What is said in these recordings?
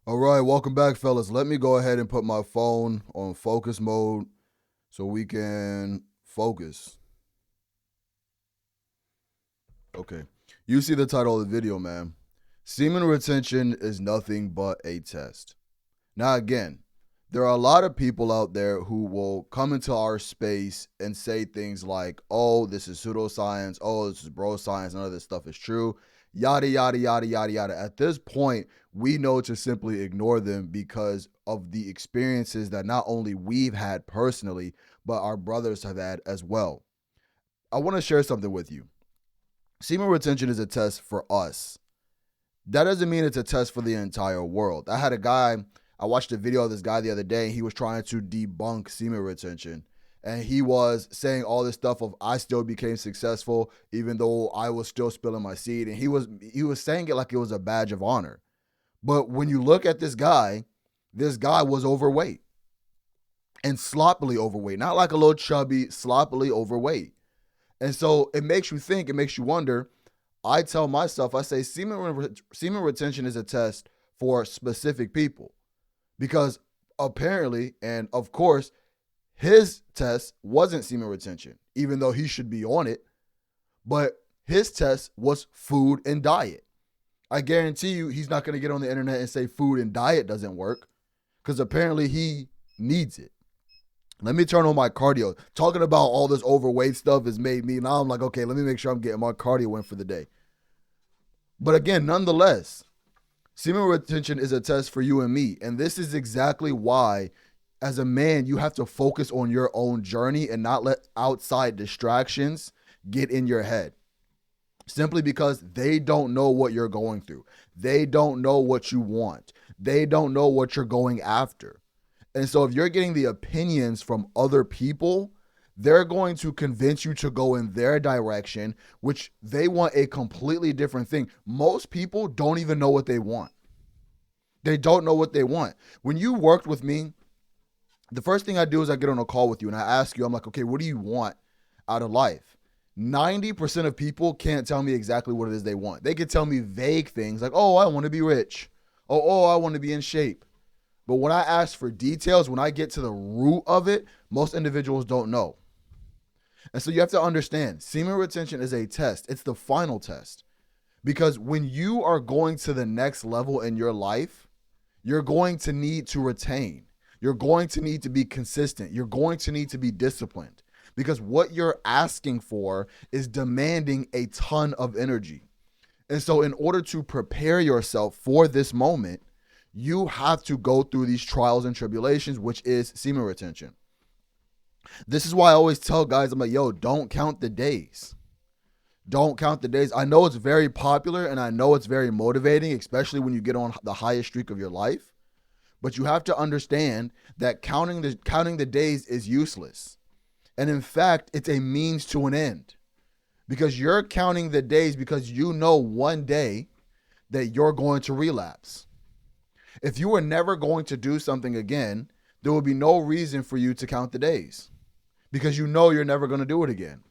All right, welcome back, fellas. Let me go ahead and put my phone on focus mode so we can focus. Okay. You see the title of the video, man. Semen retention is nothing but a test. Now, again, there are a lot of people out there who will come into our space and say things like, oh, this is pseudoscience. Oh, this is bro science. None of this stuff is true. Yada, yada, yada, yada, yada. At this point, we know to simply ignore them because of the experiences that not only we've had personally, but our brothers have had as well. I want to share something with you. Semen retention is a test for us. That doesn't mean it's a test for the entire world. I watched a video of this guy the other day. He was trying to debunk semen retention. And he was saying all this stuff of I still became successful even though I was still spilling my seed. And he was saying it like it was a badge of honor. But when you look at this guy was overweight and sloppily overweight. Not like a little chubby, sloppily overweight. And so it makes you think, it makes you wonder. I tell myself, I say semen retention is a test for specific people because apparently, and of course, his test wasn't semen retention, even though he should be on it, but his test was food and diet. I guarantee you he's not going to get on the internet and say food and diet doesn't work because apparently he needs it. Let me turn on my cardio. Talking about all this overweight stuff has made me, now I'm like, okay, let me make sure I'm getting my cardio in for the day. But again, nonetheless, semen retention is a test for you and me. And this is exactly why, as a man, you have to focus on your own journey and not let outside distractions get in your head. Simply because they don't know what you're going through. They don't know what you want. They don't know what you're going after. And so if you're getting the opinions from other people, they're going to convince you to go in their direction, which they want a completely different thing. Most people don't even know what they want. They don't know what they want. When you worked with me, the first thing I do is I get on a call with you and I ask you, I'm like, okay, what do you want out of life? 90% of people can't tell me exactly what it is they want. They can tell me vague things like, oh, I want to be rich. Oh, I want to be in shape. But when I ask for details, when I get to the root of it, most individuals don't know. And so you have to understand, semen retention is a test. It's the final test. Because when you are going to the next level in your life, you're going to need to retain. You're going to need to be consistent. You're going to need to be disciplined. Because what you're asking for is demanding a ton of energy. And so in order to prepare yourself for this moment, you have to go through these trials and tribulations, which is semen retention. This is why I always tell guys, I'm like, yo, don't count the days. Don't count the days. I know it's very popular and I know it's very motivating, especially when you get on the highest streak of your life. But you have to understand that counting the days is useless. And in fact, it's a means to an end. Because you're counting the days because you know one day that you're going to relapse. If you were never going to do something again, there would be no reason for you to count the days because you know you're never going to do it again.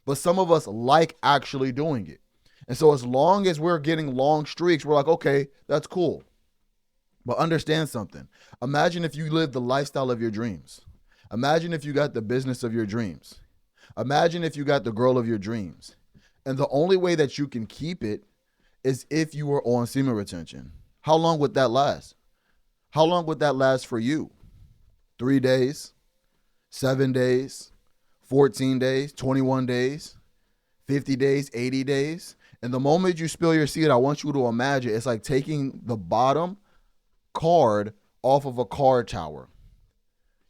But some of us like actually doing it. And so as long as we're getting long streaks, we're like, okay, that's cool. But understand something. Imagine if you lived the lifestyle of your dreams. Imagine if you got the business of your dreams. Imagine if you got the girl of your dreams. And the only way that you can keep it is if you were on semen retention. How long would that last? How long would that last for you? 3 days, 7 days, 14 days, 21 days, 50 days, 80 days. And the moment you spill your seed, I want you to imagine it's like taking the bottom card off of a card tower.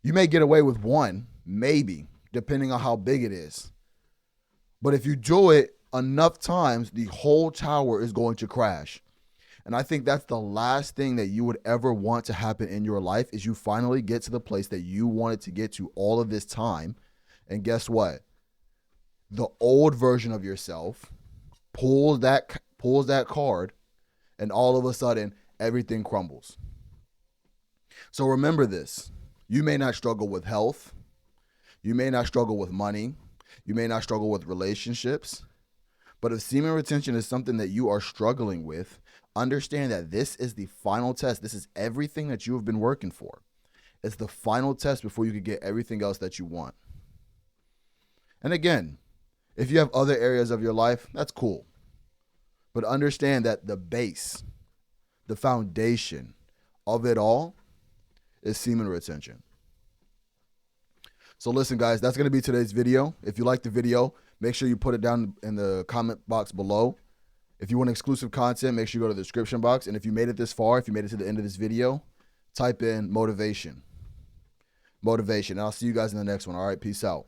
You may get away with one, maybe, depending on how big it is. But if you do it enough times, the whole tower is going to crash. And I think that's the last thing that you would ever want to happen in your life is you finally get to the place that you wanted to get to all of this time. And guess what? The old version of yourself pulls that card and all of a sudden everything crumbles. So remember this. You may not struggle with health. You may not struggle with money. You may not struggle with relationships. But if semen retention is something that you are struggling with, understand that this is the final test. This is everything that you have been working for. It's the final test before you can get everything else that you want. And again, if you have other areas of your life, that's cool. But understand that the base, the foundation of it all is semen retention. So listen, guys, that's going to be today's video. If you like the video, make sure you put it down in the comment box below. If you want exclusive content, make sure you go to the description box. And if you made it this far, if you made it to the end of this video, type in motivation. Motivation. And I'll see you guys in the next one. All right, peace out.